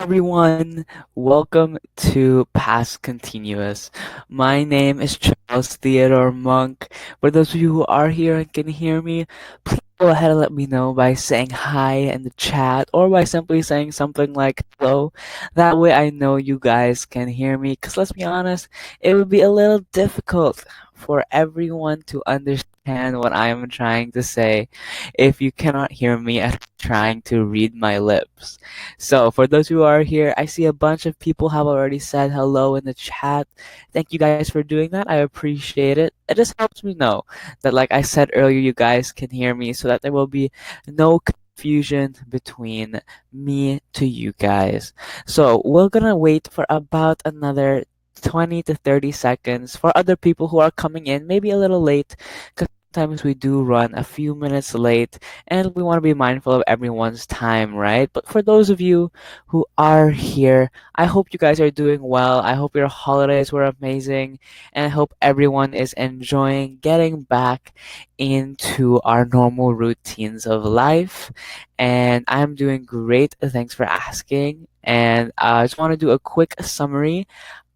everyone, welcome to Past Continuous. My name is Charles Theodore Monk. For those of you who are here and can hear me, please go ahead and let me know by saying hi in the chat or by simply saying something like hello. That way I know you guys can hear me because let's be honest, it would be a little difficult for everyone to understand what I am trying to say if you cannot hear me and trying to read my lips. So, for those who are here, I see a bunch of people have already said hello in the chat. Thank you guys for doing that. I appreciate it. It just helps me know that, like I said earlier, you guys can hear me so that there will be no confusion between me to you guys. So, we're gonna wait for about another 20 to 30 seconds for other people who are coming in, maybe a little late, because sometimes we do run a few minutes late and we want to be mindful of everyone's time, right? But for those of you who are here, I hope you guys are doing well. I hope your holidays were amazing, and I hope everyone is enjoying getting back into our normal routines of life. And I'm doing great. Thanks for asking. And I just want to do a quick summary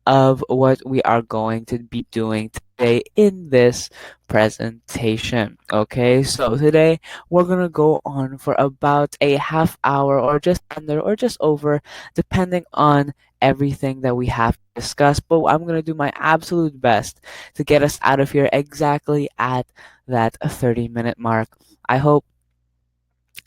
of what we are going to be doing today in this presentation. Okay, so today we're gonna go on for about a half hour or just under or just over, depending on everything that we have to discuss. But I'm gonna do my absolute best to get us out of here exactly at that 30-minute mark. I hope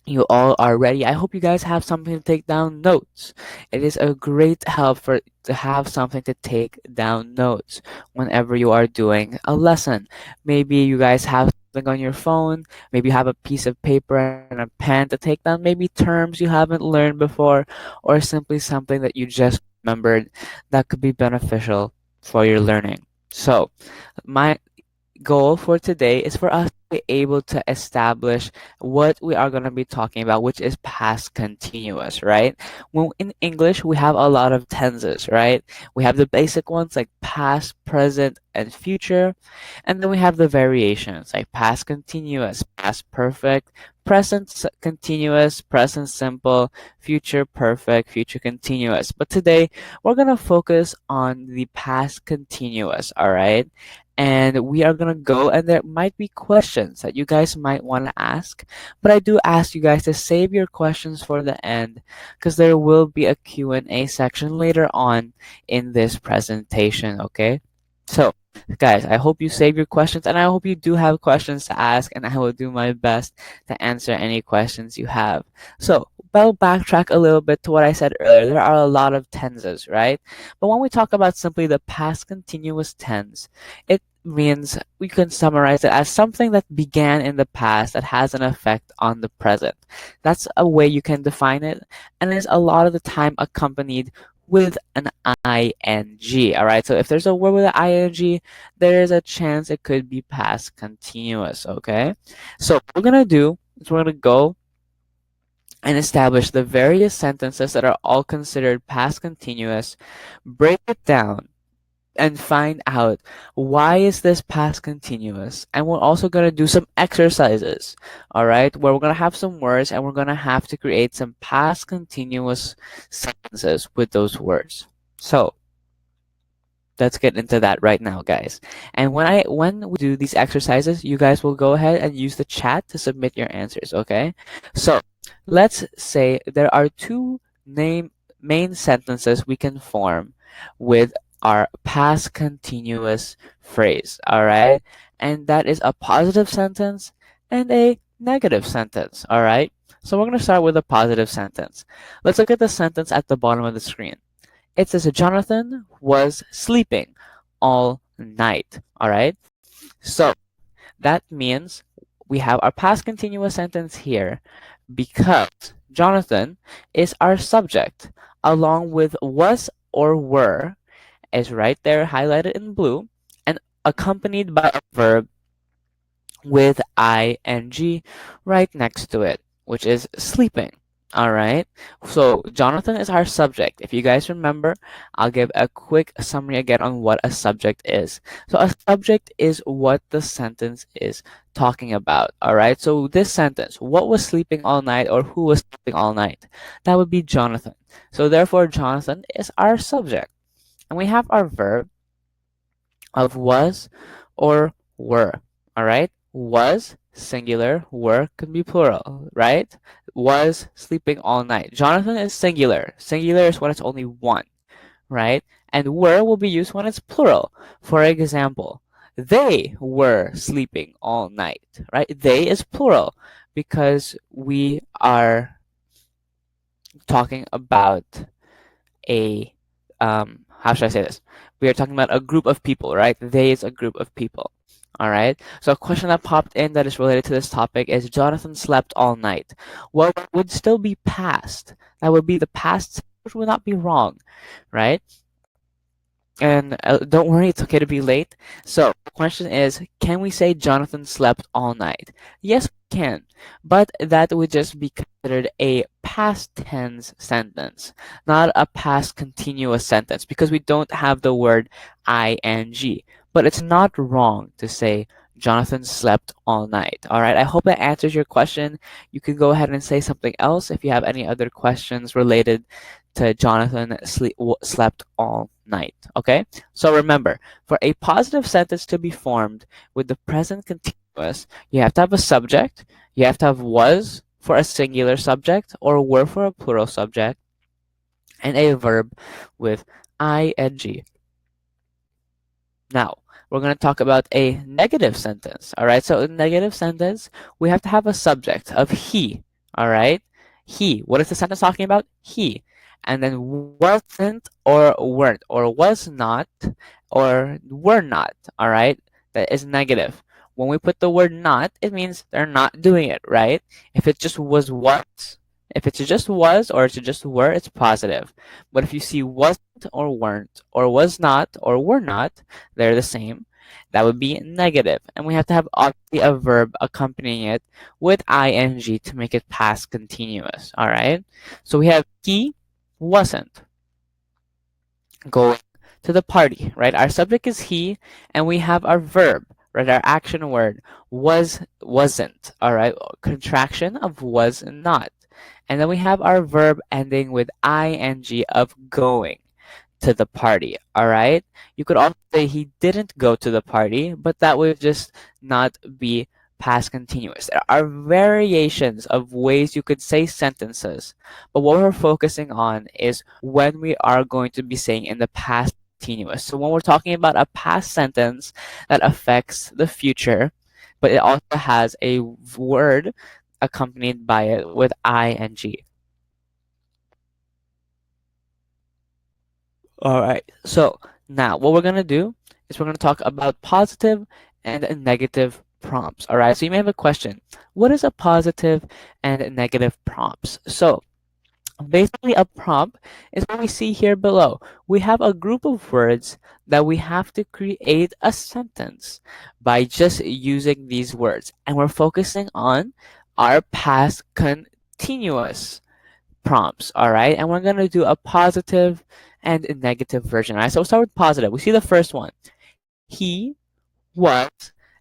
you all are ready. I hope you guys have something to take down notes. It is a great help for to have something to take down notes whenever you are doing a lesson. Maybe you guys have something on your phone, maybe you have a piece of paper and a pen to take down maybe terms you haven't learned before or simply something that you just remembered that could be beneficial for your learning. So, my goal for today is for us to be able to establish what we are going to be talking about, which is past continuous, right? When in English, we have a lot of tenses, right? We have the basic ones like past, present, and future. And then we have the variations like past continuous, past perfect, continuous, present simple, future perfect, future continuous. But today, we're going to focus on the past continuous, all right? And we are gonna go, and there might be questions that you guys might want to ask, but I do ask you guys to save your questions for the end because there will be a Q&A section later on in this presentation. Okay, so guys, I hope you save your questions, and I hope you do have questions to ask, and I will do my best to answer any questions you have. So I'll backtrack a little bit to what I said earlier. There are a lot of tenses, right? But when we talk about simply the past continuous tense, it means we can summarize it as something that began in the past that has an effect on the present. That's a way you can define it, and is a lot of the time accompanied with an ing. All right, so if there's a word with an ing, there is a chance it could be past continuous. Okay, so what we're gonna do is we're gonna go and establish the various sentences that are all considered past continuous, break it down, and find out why is this past continuous. And we're also going to do some exercises, all right, where we're going to have some words and we're going to have to create some past continuous sentences with those words. So let's get into that right now, guys. And when we do these exercises, you guys will go ahead and use the chat to submit your answers, okay? So let's say there are two main sentences we can form with our past continuous phrase, all right? And that is a positive sentence and a negative sentence, all right? So we're going to start with a positive sentence. Let's look at the sentence at the bottom of the screen. It says Jonathan was sleeping all night. All right. So that means we have our past continuous sentence here because Jonathan is our subject along with was or were is right there highlighted in blue and accompanied by a verb with ing right next to it, which is sleeping. All right. So Jonathan is our subject. If you guys remember, I'll give a quick summary again on what a subject is. So a subject is what the sentence is talking about. All right. So this sentence, what was sleeping all night or who was sleeping all night? That would be Jonathan. So therefore, Jonathan is our subject. And we have our verb of was or were. All right. Was singular, were can be plural, right? Was sleeping all night. Jonathan is singular. Singular is when it's only one, right? And were will be used when it's plural. For example, they were sleeping all night, right? They is plural because we are talking about a how should I say this? We are talking about a group of people, right? They is a group of people. All right. So a question that popped in that is related to this topic is Jonathan slept all night. Well, it would still be past. That would be the past, which would not be wrong, right? And don't worry, it's okay to be late. So the question is, can we say Jonathan slept all night? Yes, we can, but that would just be considered a past tense sentence, not a past continuous sentence, because we don't have the word ing. But it's not wrong to say Jonathan slept all night. All right, I hope that answers your question. You can go ahead and say something else if you have any other questions related to Jonathan slept all night. Okay? So remember, for a positive sentence to be formed with the present continuous, you have to have a subject, you have to have was for a singular subject or were for a plural subject, and a verb with ing. Now, we're going to talk about a negative sentence. All right. So, a negative sentence, we have to have a subject of he. All right. He. What is the sentence talking about? He. And then wasn't or weren't or was not or were not. All right. That is negative. When we put the word not, it means they're not doing it, right? If it just was what, if it's just was or it's just were, it's positive. But if you see wasn't or weren't or was not or were not, they're the same. That would be negative. And we have to have obviously a verb accompanying it with ing to make it past continuous. All right. So we have he wasn't going to the party, right? Our subject is he, and we have our verb, right? Our action word wasn't, all right? Contraction of was not. And then we have our verb ending with ing of going to the party, all right? You could also say he didn't go to the party, but that would just not be past continuous. There are variations of ways you could say sentences, but what we're focusing on is when we are going to be saying in the past continuous. So when we're talking about a past sentence that affects the future, but it also has a word accompanied by it with ing. All right. So now what we're going to do is we're going to talk about positive and negative prompts. All right. So you may have a question. What is a positive and negative prompts? So basically a prompt is what we see here below. We have a group of words that we have to create a sentence by just using these words. And we're focusing on our past continuous prompts, all right? And we're going to do a positive and a negative version, all right? So we'll start with positive. We see the first one. He was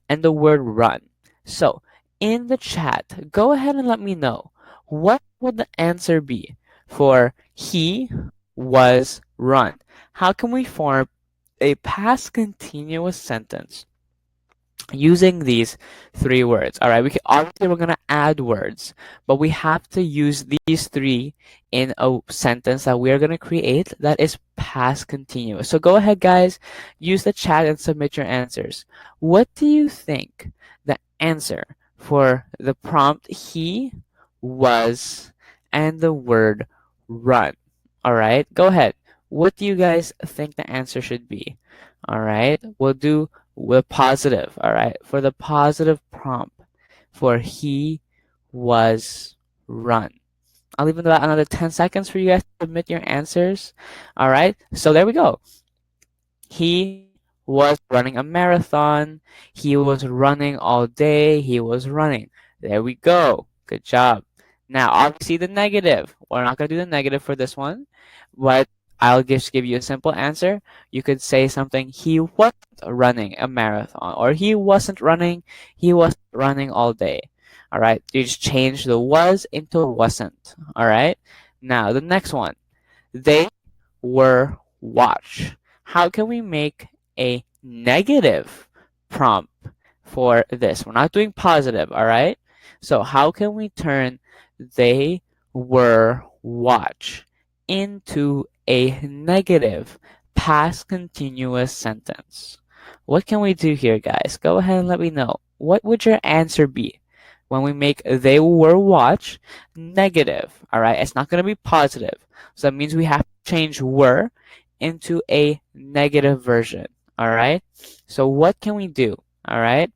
and the word run. So in the chat, go ahead and let me know what would the answer be for he was run. How can we form a past continuous sentence using these three words? All right, obviously we're gonna add words, but we have to use these three in a sentence that we're gonna create that is past continuous. So go ahead, guys, use the chat and submit your answers. What do you think the answer for the prompt he was and the word run? All right, go ahead. What do you guys think the answer should be? All right, we'll do with positive. All right, for the positive prompt for he was run. I'll leave about another 10 seconds for you guys to submit your answers. All right, so there we go. He was running a marathon. He was running all day. He was running. There we go. Good job. Now, obviously, the negative. We're not going to do the negative for this one, but I'll just give you a simple answer. You could say something, he wasn't running a marathon, or he wasn't running all day. All right, you just change the was into wasn't. All right, now the next one, they were watch. How can we make a negative prompt for this? We're not doing positive, all right? So how can we turn they were watch into a negative past continuous sentence? What can we do here, guys? Go ahead and let me know. What would your answer be when we make they were watch negative? All right, it's not going to be positive. So that means we have to change were into a negative version. All right, so what can we do? All right,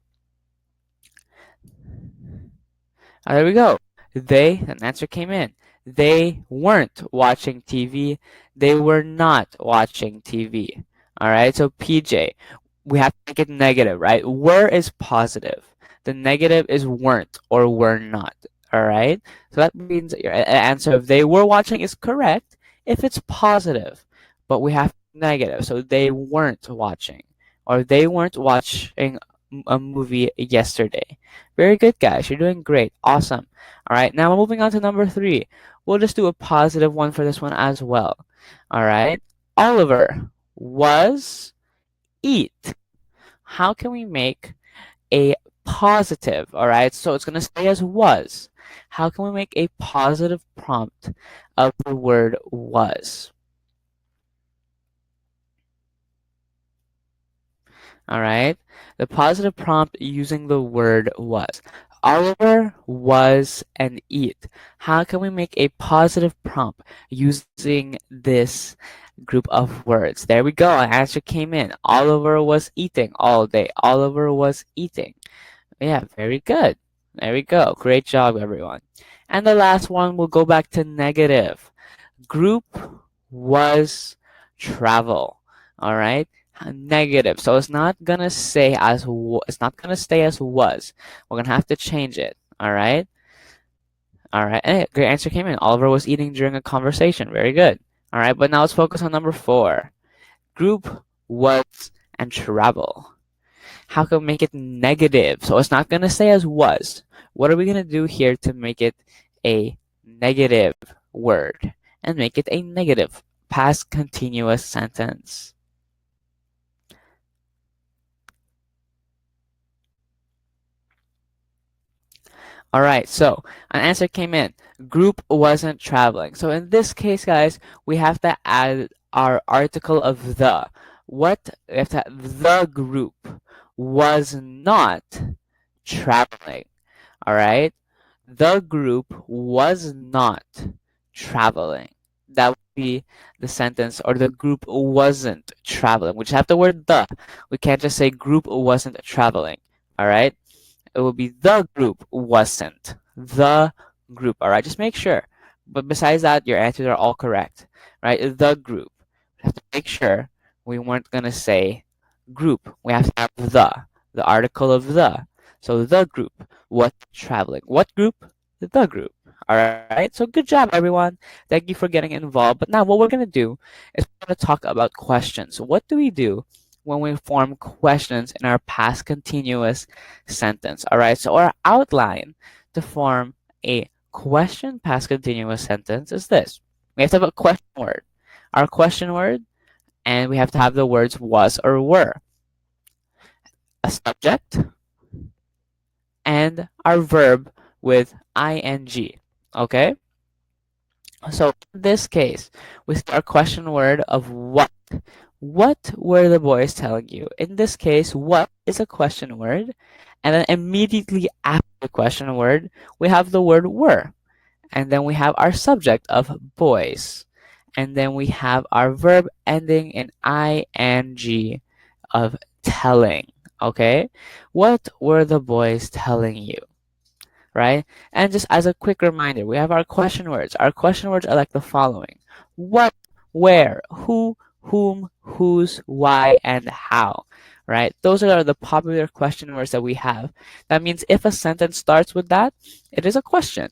there we go. An answer came in. They weren't watching TV. They were not watching TV. All right, so PJ, we have to make it negative, right? Were is positive. The negative is weren't or were not. All right, so that means your answer of they were watching is correct if it's positive, but we have negative. So they weren't watching, or they weren't watching a movie yesterday. Very good, guys. You're doing great. Awesome. All right, now we're moving on to number 3. We'll just do a positive one for this one as well. All right, Oliver was eat. How can we make a positive? All right, so it's going to stay as was. How can we make a positive prompt of the word was? All right, the positive prompt using the word was. Oliver was and eat. How can we make a positive prompt using this group of words? There we go. An answer came in. Oliver was eating all day. Oliver was eating. Yeah, very good. There we go. Great job, everyone. And the last one, we'll go back to negative. Group was travel. All right, negative. So it's not gonna say as it's not gonna stay as was. We're gonna have to change it. All right. All right. Hey, great answer came in. Oliver was eating during a conversation. Very good. All right. But now let's focus on number 4. Group was and travel. How can we make it negative? So it's not gonna stay as was. What are we gonna do here to make it a negative word and make it a negative past continuous sentence? All right, so an answer came in. Group wasn't traveling. So in this case, guys, we have to add our article of the. What if the group was not traveling? All right, the group was not traveling. That would be the sentence, or the group wasn't traveling. We just have the word the. We can't just say group wasn't traveling. All right, it will be the group wasn't. The group. All right, just make sure. But besides that, your answers are all correct. Right? The group. We have to make sure we weren't gonna say group. We have to have the article of the. So the group was traveling. What group? The group. All right. So good job, everyone. Thank you for getting involved. But now what we're gonna do is we're gonna talk about questions. What do we do when we form questions in our past continuous sentence? All right, so our outline to form a question past continuous sentence is this. We have to have a question word. Our question word, and we have to have the words was or were. A subject, and our verb with ing. Okay? So in this case, we start our question word of what. What were the boys telling you? In this case, what is a question word, and then immediately after the question word, we have the word were, and then we have our subject of boys, and then we have our verb ending in ing of telling. Okay, what were the boys telling you? Right? And just as a quick reminder, we have our question words. Our question words are like the following: what, where, who, whom, whose, why, and how. Right? Those are the popular question words that we have. That means if a sentence starts with that, it is a question.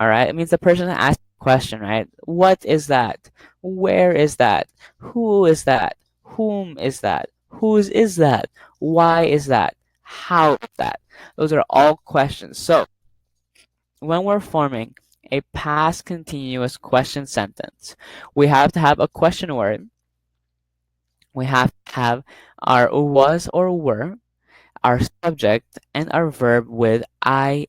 All right, it means the person asked the question, right? What is that? Where is that? Who is that? Whom is that? Whose is that? Why is that? How is that? Those are all questions. So when we're forming a past continuous question sentence, we have to have a question word. We have to have our was or were, our subject, and our verb with ing.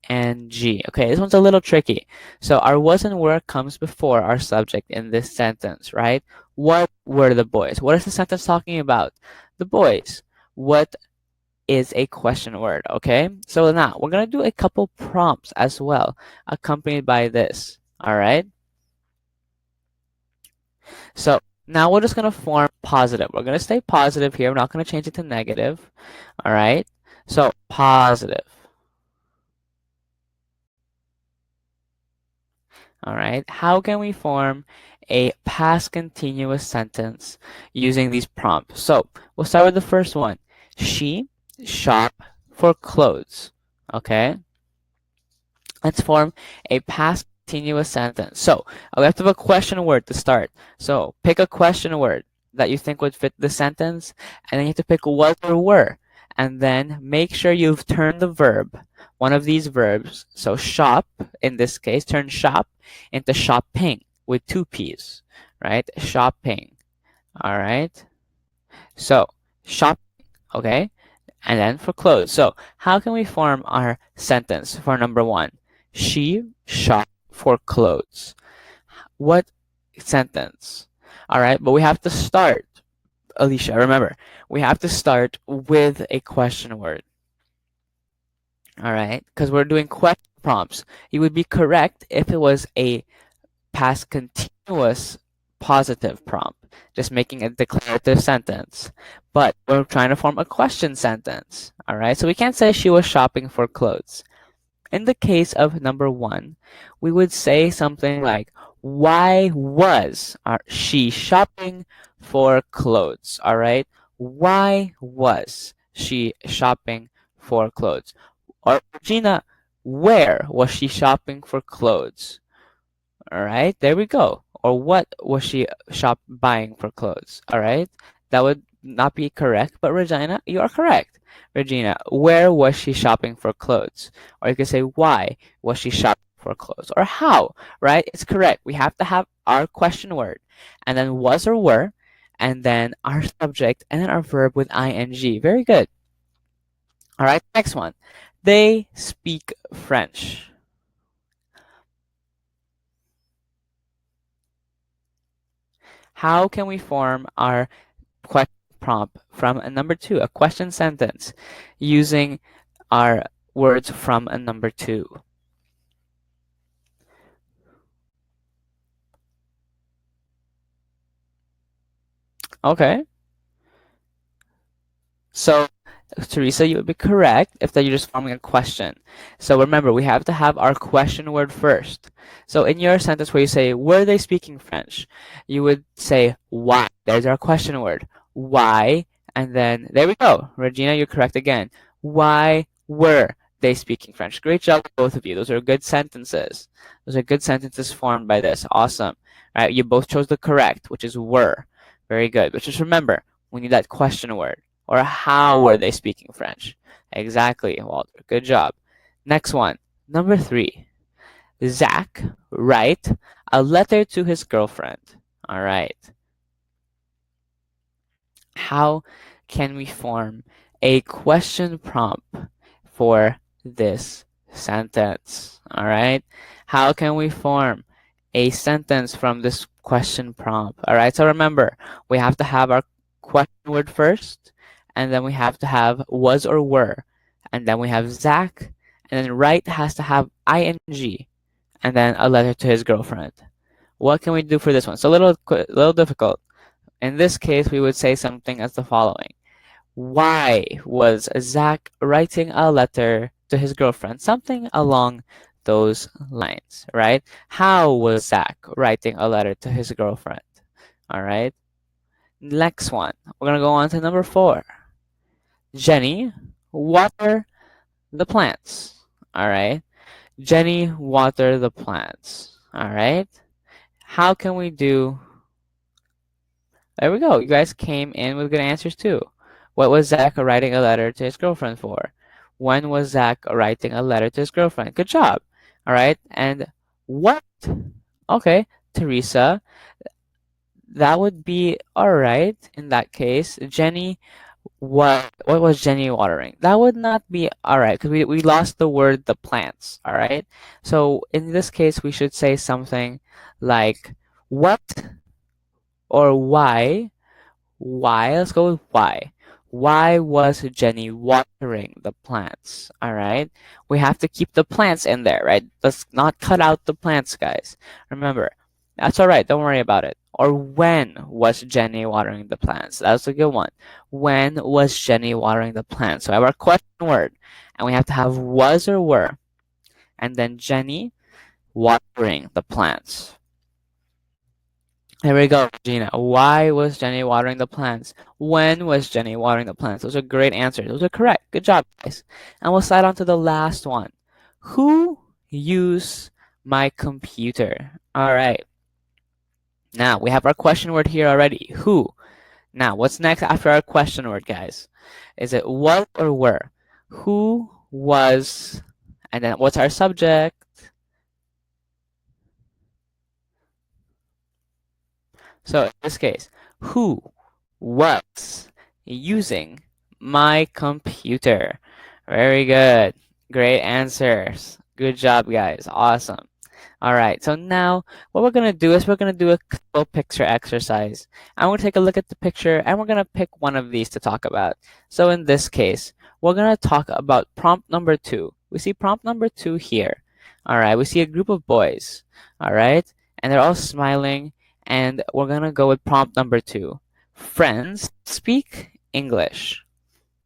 Okay, this one's a little tricky. So our was and were comes before our subject in this sentence, right? What were the boys? What is the sentence talking about? The boys. What is a question word, okay? So now we're gonna do a couple prompts as well, accompanied by this, all right? So now we're just gonna form positive. We're gonna stay positive here. We're not gonna change it to negative, all right? So positive. All right. How can we form a past continuous sentence using these prompts? So we'll start with the first one. She shop for clothes. Okay. Let's form a past continuous sentence. So we have to have a question word to start. So pick a question word that you think would fit the sentence, and then you have to pick was or were. And then make sure you've turned the verb, one of these verbs. So shop, in this case, turn shop into shopping with two P's, right? Shopping. All right. So shop, okay? And then for clothes. So how can we form our sentence for number one? She shopped for clothes. What sentence? All right, but we have to start, Alicia, remember, we have to start with a question word. All right, because we're doing question prompts. You would be correct if it was a past continuous positive prompt, just making a declarative sentence. But we're trying to form a question sentence. All right, so we can't say she was shopping for clothes. In the case of number one, we would say something like, why was she shopping for clothes? All right, why was she shopping for clothes? Or Regina, where was she shopping for clothes? All right, there we go. Or what was she buying for clothes? All right, that would not be correct, but Regina, you are correct. Regina, where was she shopping for clothes? Or you could say, why was she shopping for clothes? Or how, right? It's correct. We have to have our question word, and then was or were, and then our subject, and then our verb with ing. Very good. All right, next one. They speak French. How can we form our question prompt from a number two, a question sentence, using our words from a number two? Okay. So, Teresa, you would be correct if that you're just forming a question. So remember, we have to have our question word first. So in your sentence where you say, were they speaking French? You would say, why? There's our question word. Why? And then, there we go. Regina, you're correct again. Why were they speaking French? Great job, both of you. Those are good sentences. Those are good sentences formed by this. Awesome. Right? You both chose the correct, which is were. Very good. But just remember, we need that question word. Or how were they speaking French? Exactly, Walter. Good job. Next one. Number three. Zach write a letter to his girlfriend. All right. How can we form a question prompt for this sentence? All right. How can we form a sentence from this question prompt? All right. So remember, we have to have our question word first, and then we have to have was or were, and then we have Zach, and then write has to have ing, and then a letter to his girlfriend. What can we do for this one? So a little difficult. In this case, we would say something as the following. Why was Zach writing a letter to his girlfriend? Something along those lines, right? How was Zach writing a letter to his girlfriend? All right. Next one. We're going to go on to number four. Jenny, water the plants. All right. Jenny watered the plants. All right. How can we do? There we go. You guys came in with good answers too. What was Zach writing a letter to his girlfriend for? When was Zach writing a letter to his girlfriend? Good job. All right. And what? Okay, Teresa. That would be all right in that case. Jenny, what was Jenny watering? That would not be all right because we lost the word the plants. All right. So in this case, we should say something like what or why. Why? Let's go with why. Why was Jenny watering the plants? All right. We have to keep the plants in there, right? Let's not cut out the plants, guys. Remember, that's all right. Don't worry about it. Or when was Jenny watering the plants? That's a good one. When was Jenny watering the plants? So I have our question word, and we have to have was or were, and then Jenny watering the plants. There we go, Gina. Why was Jenny watering the plants? When was Jenny watering the plants? Those are great answers. Those are correct. Good job, guys. And we'll slide on to the last one. Who used my computer? All right. Now, we have our question word here already. Who? Now, what's next after our question word, guys? Is it what or were? Who was, and then what's our subject? So in this case, who was using my computer? Very good. Great answers. Good job, guys. Awesome. All right, so now what we're going to do is we're going to do a couple picture exercise. I'm going to take a look at the picture and we're going to pick one of these to talk about. So in this case, we're going to talk about prompt number 2. We see prompt number 2 here. All right, we see a group of boys. All right, and they're all smiling. And we're going to go with prompt number 2. Friends speak English.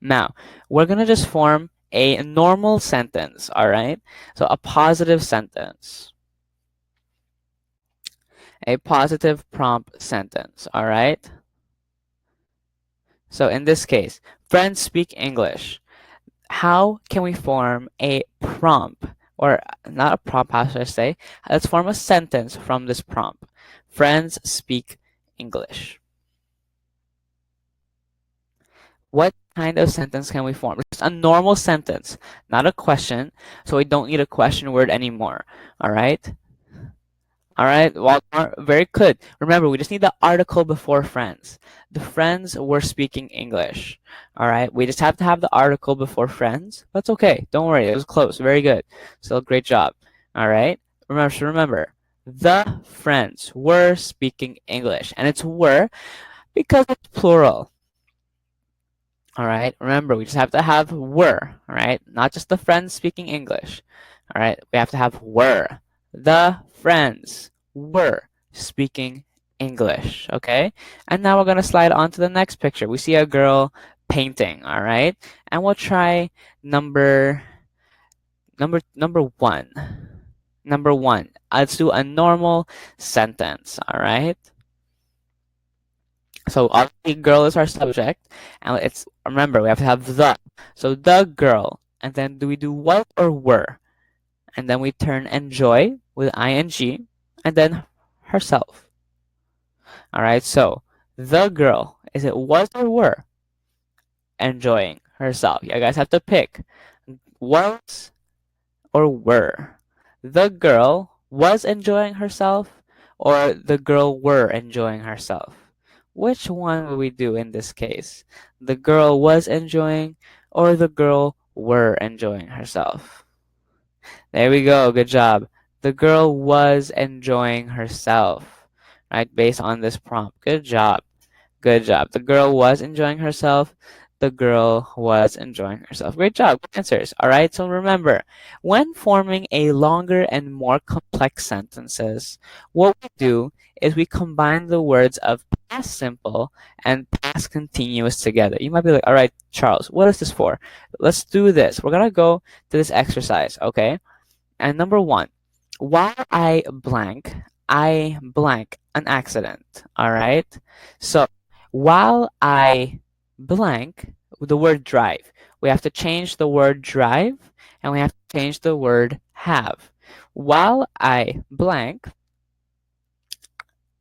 Now, we're going to just form a normal sentence, all right? So a positive sentence. A positive prompt sentence, all right? So in this case, friends speak English. How can we form a prompt? Or not a prompt, how should I say? Let's form a sentence from this prompt. Friends speak English. What kind of sentence can we form? Just a normal sentence, not a question. So we don't need a question word anymore. All right? All right, Walmart, very good. Remember, we just need the article before friends. The friends were speaking English. All right, we just have to have the article before friends. That's okay. Don't worry, it was close. Very good. Still, great job. All right, remember, the friends were speaking English, and it's were because it's plural. All right, remember, we just have to have were. All right, not just the friends speaking English. All right, we have to have were. The friends were speaking English, okay? And now we're going to slide on to the next picture. We see a girl painting, all right? And we'll try number 1. Number 1. Let's do a normal sentence, all right? So obviously girl is our subject, and it's, remember, we have to have the. So the girl, and then do we do what or were? And then we turn enjoy with ing, and then herself. All right, so the girl, is it was or were enjoying herself? You guys have to pick was or were. The girl was enjoying herself, or the girl were enjoying herself. Which one will we do in this case? The girl was enjoying, or the girl were enjoying herself? There we go. Good job. The girl was enjoying herself, right? Based on this prompt. Good job. Good job. The girl was enjoying herself. The girl was enjoying herself. Great job. Good answers. All right. So remember, when forming a longer and more complex sentences, what we do is we combine the words of past simple and past continuous together. You might be like, all right, Charles, what is this for? Let's do this. We're going to go to this exercise, okay? And number 1, while I blank an accident. All right. So while I blank the word drive, we have to change the word drive and we have to change the word have. While I blank,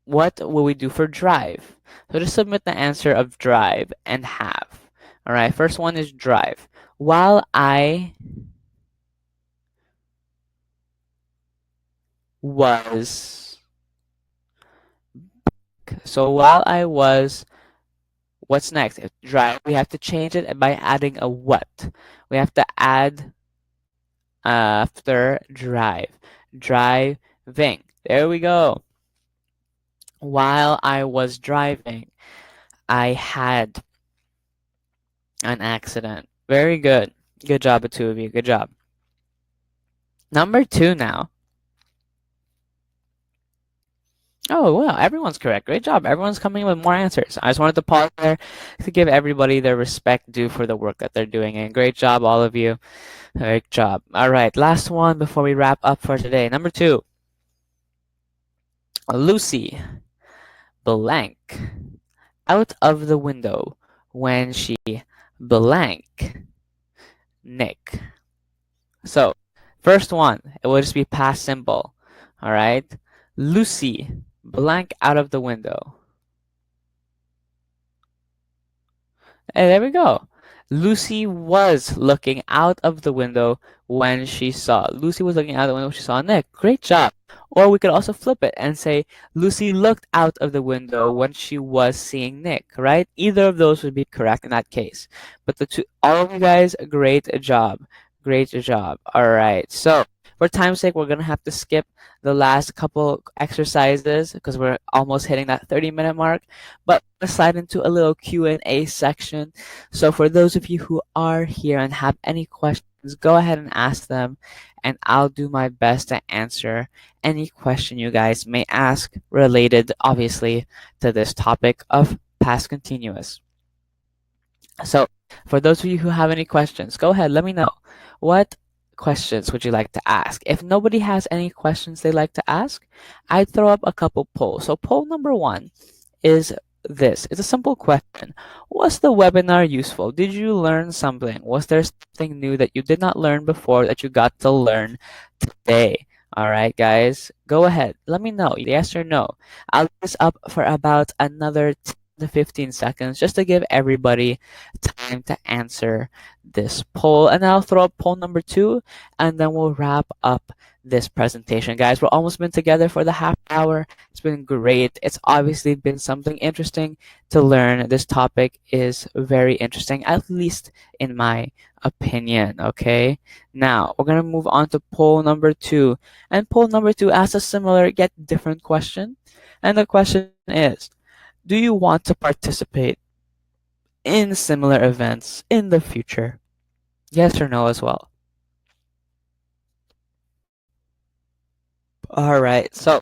what will we do for drive? So just submit the answer of drive and have. All right, first one is drive. While I was, so while I was, what's next? If drive, we have to change it by adding a what. We have to add after drive. Driving. There we go. While I was driving, I had an accident. Very good. Good job, the two of you. Good job. Number 2 now. Oh, wow. Everyone's correct. Great job. Everyone's coming with more answers. I just wanted to pause there to give everybody their respect due for the work that they're doing. And great job, all of you. Great job. All right. Last one before we wrap up for today. Number 2. Lucy blank out of the window when she blank Nick. So, first one, it will just be past simple. All right. Lucy blank out of the window. Hey, there we go. Lucy was looking out of the window when she saw. Lucy was looking out the window when she saw Nick. Great job. Or we could also flip it and say Lucy looked out of the window when she was seeing Nick, right? Either of those would be correct in that case. But the two, all of you guys, great job. Great job. All right. So for time's sake, we're going to have to skip the last couple exercises because we're almost hitting that 30-minute mark. But let's slide into a little Q&A section. So for those of you who are here and have any questions, go ahead and ask them, and I'll do my best to answer any question you guys may ask related, obviously, to this topic of past continuous. So for those of you who have any questions, go ahead, let me know. What questions would you like to ask? If nobody has any questions they'd like to ask, I'd throw up a couple polls. So poll number 1 is this. It's a simple question. Was the webinar useful? Did you learn something? Was there something new that you did not learn before that you got to learn today? All right, guys, go ahead. Let me know, yes or no. I'll leave this up for about another 10 to 15 seconds just to give everybody time to answer this poll. And I'll throw up poll number 2, and then we'll wrap up this presentation. Guys, we're almost been together for the half hour. It's been great. It's obviously been something interesting to learn. This topic is very interesting, at least in my opinion. Okay, now we're gonna move on to poll number 2, and poll number 2 asks a similar yet different question, and the question is, do you want to participate in similar events in the future? Yes or no as well. All right, so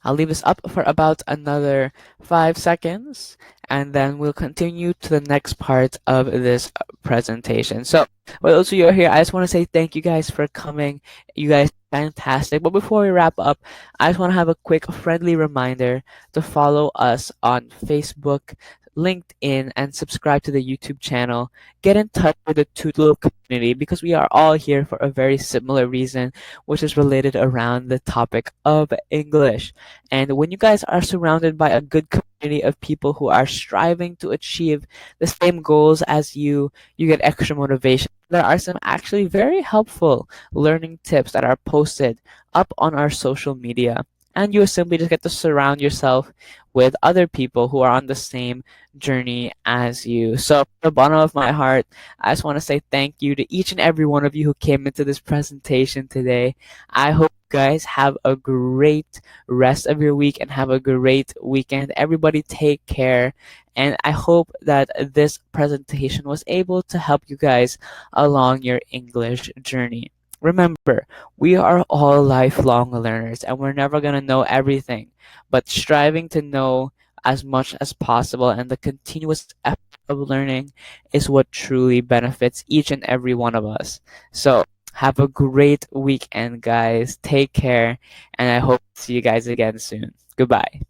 I'll leave this up for about another 5 seconds, and then we'll continue to the next part of this presentation. So for those of you who are here, I just want to say thank you guys for coming. You guys are fantastic. But before we wrap up, I just want to have a quick friendly reminder to follow us on Facebook, LinkedIn, and subscribe to the YouTube channel. Get in touch with the Toodle community because we are all here for a very similar reason, which is related around the topic of English. And when you guys are surrounded by a good community of people who are striving to achieve the same goals as you get extra motivation. There are some actually very helpful learning tips that are posted up on our social media. And you simply just get to surround yourself with other people who are on the same journey as you. So from the bottom of my heart, I just want to say thank you to each and every one of you who came into this presentation today. I hope you guys have a great rest of your week and have a great weekend. Everybody take care. And I hope that this presentation was able to help you guys along your English journey. Remember, we are all lifelong learners and we're never going to know everything, but striving to know as much as possible and the continuous effort of learning is what truly benefits each and every one of us. So have a great weekend, guys. Take care, and I hope to see you guys again soon. Goodbye.